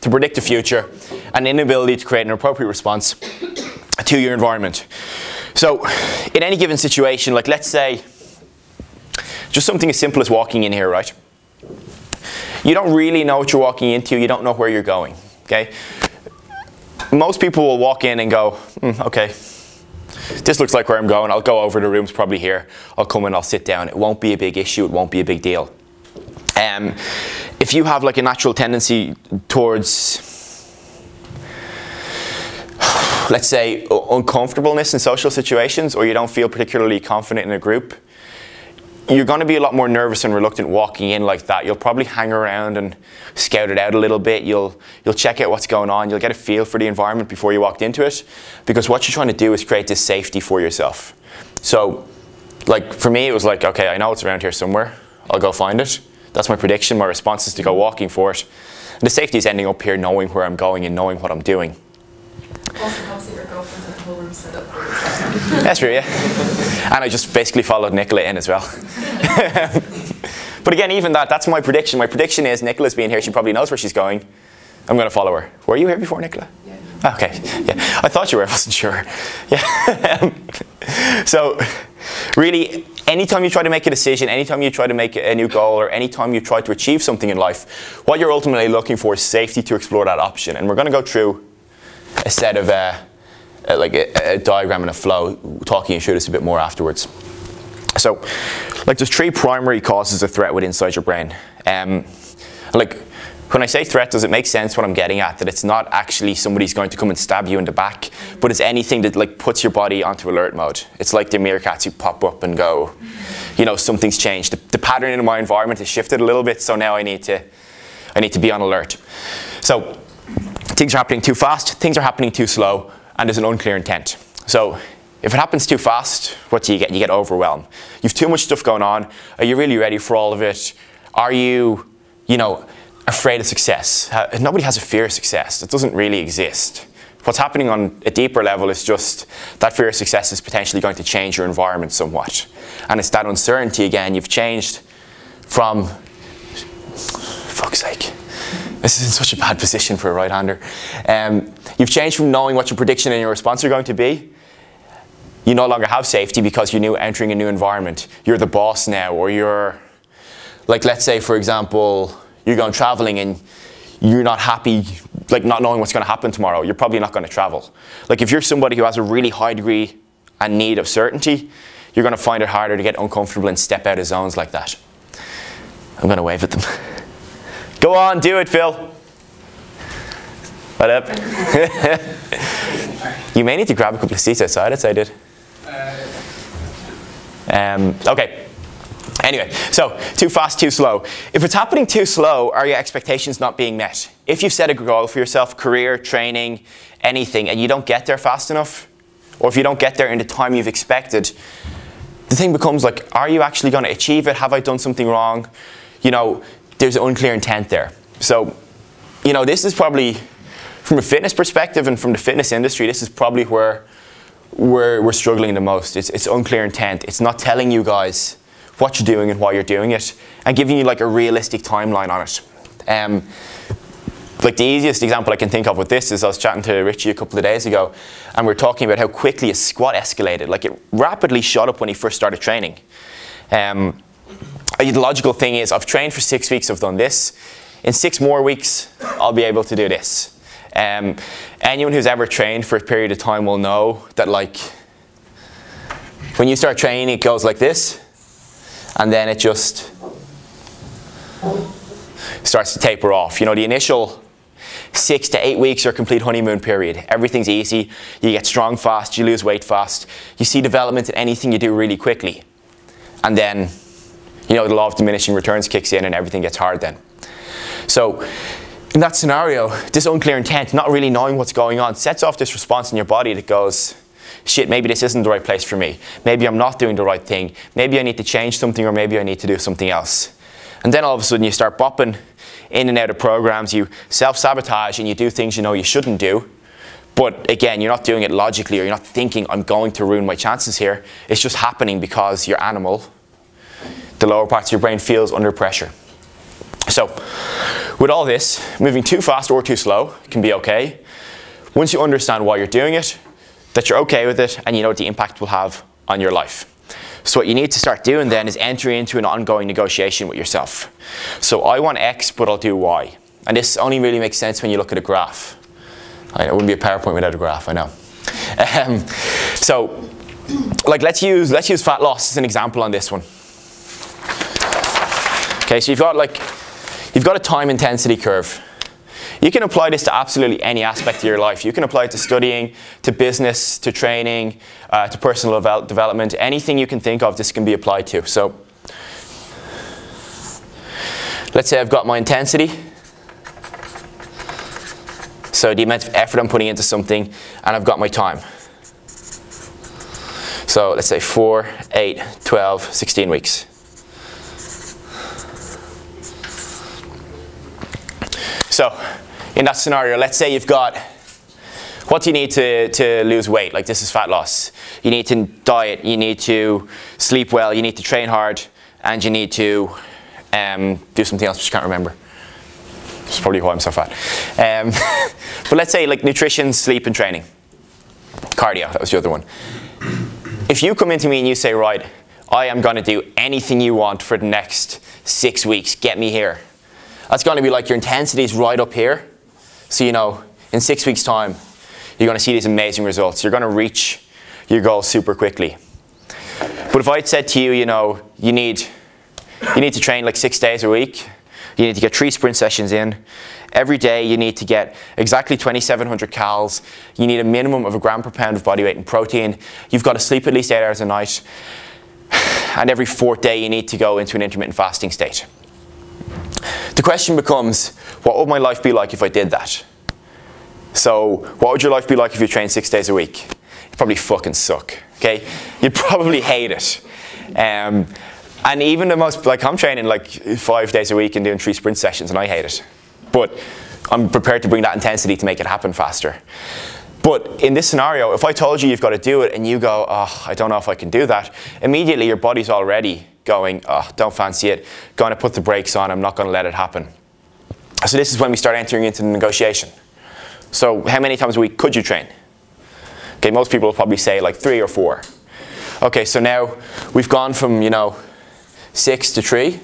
to predict the future, and inability to create an appropriate response to your environment. So in any given situation, like let's say, just something as simple as walking in here, right? You don't really know what you're walking into, you don't know where you're going, okay? Most people will walk in and go, okay, this looks like where I'm going, I'll go over, the room's probably here, I'll come in, I'll sit down. It won't be a big issue, it won't be a big deal. If you have like a natural tendency towards, let's say, uncomfortableness in social situations, or you don't feel particularly confident in a group, you're going to be a lot more nervous and reluctant walking in like that. You'll probably hang around and scout it out a little bit. You'll check out what's going on. You'll get a feel for the environment before you walked into it, because what you're trying to do is create this safety for yourself. So, like for me, it was like, okay, I know it's around here somewhere. I'll go find it. That's my prediction. My response is to go walking for it. And the safety is ending up here, knowing where I'm going and knowing what I'm doing. Also helps that your girlfriend had the whole room set up for you. That's true, yeah. And I just basically followed Nicola in as well. But again, even that's my prediction. My prediction is Nicola's being here, she probably knows where she's going. I'm going to follow her. Were you here before, Nicola? Yeah. Okay, yeah. I thought you were, I wasn't sure. Yeah. So, really, anytime you try to make a decision, anytime you try to make a new goal, or anytime you try to achieve something in life, what you're ultimately looking for is safety to explore that option. And we're going to go through a set of like a diagram and a flow, talking you through this a bit more afterwards. So, like there's 3 primary causes of threat within inside your brain. Like when I say threat, does it make sense what I'm getting at? That it's not actually somebody's going to come and stab you in the back, but it's anything that like puts your body onto alert mode. It's like the meerkats who pop up and go, you know, something's changed. The pattern in my environment has shifted a little bit, so now I need to be on alert. So, things are happening too fast, things are happening too slow, and there's an unclear intent. So if it happens too fast, what do you get? You get overwhelmed. You've too much stuff going on. Are you really ready for all of it? Are you, afraid of success? Nobody has a fear of success. It doesn't really exist. What's happening on a deeper level is just that fear of success is potentially going to change your environment somewhat. And it's that uncertainty again. You've changed from, fuck's sake. This is in such a bad position for a right-hander. You've changed from knowing what your prediction and your response are going to be. You no longer have safety because you're entering a new environment. You're the boss now, or you're, like let's say for example, you're going traveling and you're not happy, like not knowing what's going to happen tomorrow. You're probably not going to travel. Like if you're somebody who has a really high degree and need of certainty, you're going to find it harder to get uncomfortable and step out of zones like that. I'm going to wave at them. Go on, do it, Phil. What up? You may need to grab a couple of seats outside, as I did. Okay. Anyway, so too fast, too slow. If it's happening too slow, are your expectations not being met? If you've set a goal for yourself, career, training, anything, and you don't get there fast enough, or if you don't get there in the time you've expected, the thing becomes like, are you actually going to achieve it? Have I done something wrong? There's an unclear intent there. So, this is probably, from a fitness perspective and from the fitness industry, this is probably where we're struggling the most. It's unclear intent. It's not telling you guys what you're doing and why you're doing it, and giving you like a realistic timeline on it. Like the easiest example I can think of with this is I was chatting to Richie a couple of days ago, and we were talking about how quickly a squat escalated. Like it rapidly shot up when he first started training. The logical thing is, I've trained for 6 weeks, I've done this. In 6 more weeks, I'll be able to do this. Anyone who's ever trained for a period of time will know that like, when you start training, it goes like this, and then it just starts to taper off. The initial 6 to 8 weeks are a complete honeymoon period. Everything's easy, you get strong fast, you lose weight fast, you see development in anything you do really quickly. And then, the law of diminishing returns kicks in and everything gets hard then. So, in that scenario, this unclear intent, not really knowing what's going on, sets off this response in your body that goes, shit, maybe this isn't the right place for me. Maybe I'm not doing the right thing. Maybe I need to change something, or maybe I need to do something else. And then all of a sudden you start bopping in and out of programs, you self-sabotage and you do things you shouldn't do. But again, you're not doing it logically, or you're not thinking, I'm going to ruin my chances here. It's just happening because your animal, the lower parts of your brain, feels under pressure. So, With all this, moving too fast or too slow can be okay. Once you understand why you're doing it, that you're okay with it, and you know what the impact will have on your life. So what you need to start doing then is entering into an ongoing negotiation with yourself. So I want X, but I'll do Y. And this only really makes sense when you look at a graph. It wouldn't be a PowerPoint without a graph, I know. So, like let's use fat loss as an example on this one. Okay, so you've got a time intensity curve. You can apply this to absolutely any aspect of your life. You can apply it to studying, to business, to training, to personal development. Anything you can think of, this can be applied to. So, let's say I've got my intensity. So the amount of effort I'm putting into something, and I've got my time. So let's say 4, 8, 12, 16 weeks. So in that scenario, let's say you've got, what do you need to lose weight? Like, this is fat loss. You need to diet, you need to sleep well, you need to train hard, and you need to do something else which I can't remember. That's probably why I'm so fat. But let's say like nutrition, sleep, and training. Cardio, that was the other one. If you come into me and you say, right, I am going to do anything you want for the next 6 weeks, get me here. That's going to be like your intensity is right up here. So, you know, in 6 weeks' time, you're going to see these amazing results. You're going to reach your goal super quickly. But if I'd said to you, you know, you need to train like 6 days a week. You need to get 3 sprint sessions in. Every day you need to get exactly 2,700 calories. You need a minimum of 1 gram per pound of body weight in protein. You've got to sleep at least 8 hours a night. And every 4th day you need to go into an intermittent fasting state. The question becomes, what would my life be like if I did that? So what would your life be like if you trained 6 days a week? You'd probably fucking suck, okay? You'd probably hate it. And even the most, like I'm training like 5 days a week and doing 3 sprint sessions and I hate it. But I'm prepared to bring that intensity to make it happen faster. But in this scenario, if I told you you've got to do it and you go, oh, I don't know if I can do that, immediately your body's already going, oh, don't fancy it, going to put the brakes on, I'm not going to let it happen. So this is when we start entering into the negotiation. So how many times a week could you train? Okay, most people will probably say like 3 or 4. Okay, so now we've gone from, you know, 6 to 3.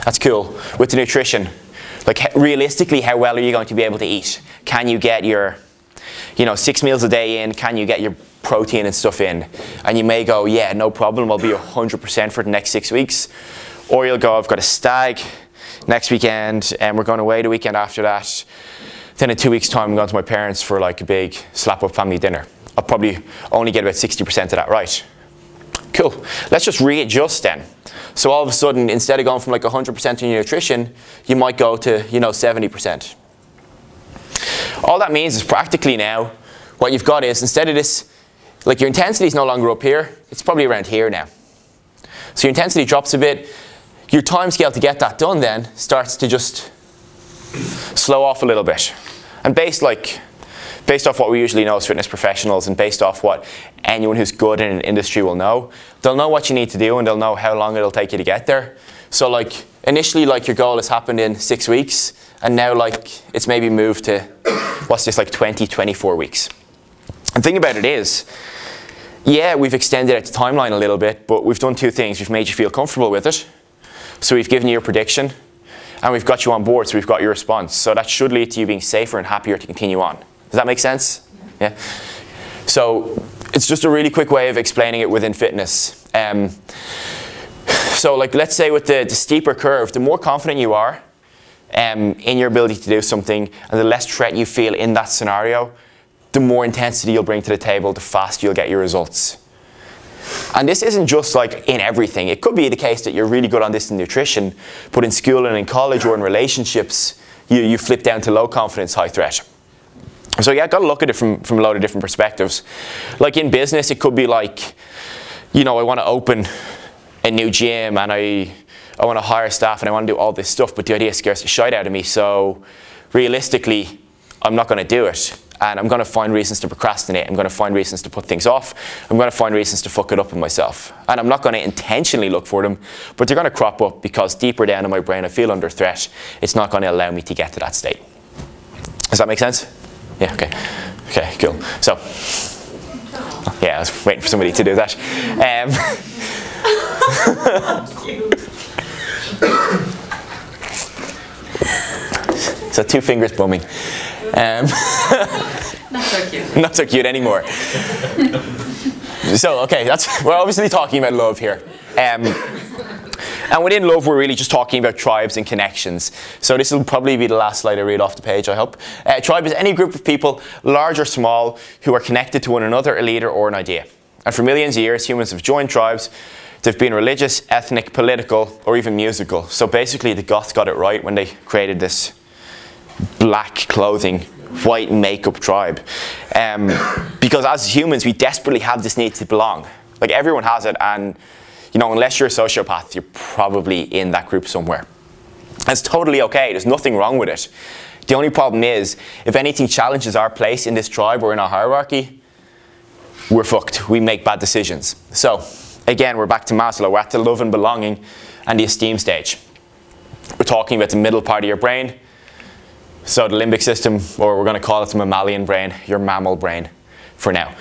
That's cool. With the nutrition, like realistically, how well are you going to be able to eat? Can you get your, you know, 6 meals a day in? Can you get your protein and stuff in? And you may go, yeah, no problem, I'll be 100% for the next 6 weeks. Or you'll go, I've got a stag next weekend and we're going away the weekend after that. Then in 2 weeks' time, I'm going to my parents for like a big slap-up family dinner. I'll probably only get about 60% of that right. Cool. Let's just readjust then. So all of a sudden, instead of going from like 100% in your nutrition, you might go to, you know, 70%. All that means is practically now, what you've got is, instead of this, like your intensity is no longer up here, it's probably around here now. So your intensity drops a bit. Your time scale to get that done then starts to just slow off a little bit. And based off what we usually know as fitness professionals and based off what anyone who's good in an industry will know, they'll know what you need to do and they'll know how long it'll take you to get there. So like initially like your goal has happened in 6 weeks and now like it's maybe moved to, what's this, like 20, 24 weeks. And the thing about it is, yeah, we've extended out the timeline a little bit, but we've done 2 things. We've made you feel comfortable with it. So we've given you your prediction and we've got you on board, so we've got your response. So that should lead to you being safer and happier to continue on. Does that make sense? Yeah. So it's just a really quick way of explaining it within fitness. So like let's say with the steeper curve, the more confident you are in your ability to do something and the less threat you feel in that scenario, the more intensity you'll bring to the table, the faster you'll get your results. And this isn't just like in everything. It could be the case that you're really good on this in nutrition, but in school and in college or in relationships, you flip down to low confidence, high threat. So yeah, got to look at it from a lot of different perspectives. Like in business, it could be like, you know, I want to open a new gym and I want to hire staff and I want to do all this stuff, but the idea scares the shit out of me. So realistically, I'm not going to do it. and I'm going to find reasons to procrastinate. I'm going to find reasons to put things off. I'm going to find reasons to fuck it up with myself. And I'm not going to intentionally look for them, but they're going to crop up because deeper down in my brain I feel under threat. It's not going to allow me to get to that state. Does that make sense? Yeah, okay. Okay, cool. So, yeah, I was waiting for somebody to do that. So 2 fingers bumming. Not so cute. Not so cute anymore. So, okay, we're obviously talking about love here. And within love, we're really just talking about tribes and connections. So this will probably be the last slide I read off the page, I hope. Tribe is any group of people, large or small, who are connected to one another, a leader, or an idea. And for millions of years, humans have joined tribes. They've been religious, ethnic, political, or even musical. So basically, the Goths got it right when they created this black clothing, white makeup tribe. Because as humans, we desperately have this need to belong. Like, everyone has it, and you know, unless you're a sociopath, you're probably in that group somewhere. That's totally okay. There's nothing wrong with it. The only problem is, if anything challenges our place in this tribe or in our hierarchy, we're fucked. We make bad decisions. So, again, we're back to Maslow. We're at the love and belonging and the esteem stage. We're talking about the middle part of your brain. So the limbic system, or we're going to call it the mammalian brain, your mammal brain for now.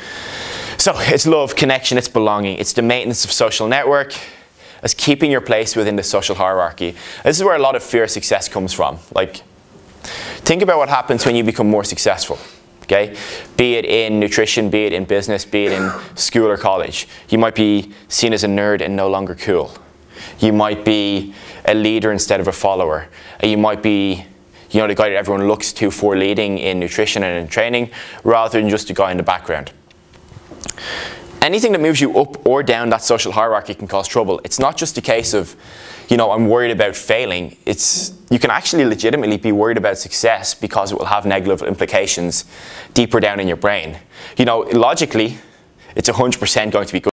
So it's love, connection, it's belonging. It's the maintenance of social network. It's keeping your place within the social hierarchy. This is where a lot of fear of success comes from. Like, think about what happens when you become more successful. Okay? Be it in nutrition, be it in business, be it in school or college. You might be seen as a nerd and no longer cool. You might be a leader instead of a follower. You might be, you know, the guy that everyone looks to for leading in nutrition and in training, rather than just a guy in the background. Anything that moves you up or down that social hierarchy can cause trouble. It's not just a case of, you know, I'm worried about failing. You can actually legitimately be worried about success because it will have negative implications deeper down in your brain. You know, logically, it's 100% going to be good.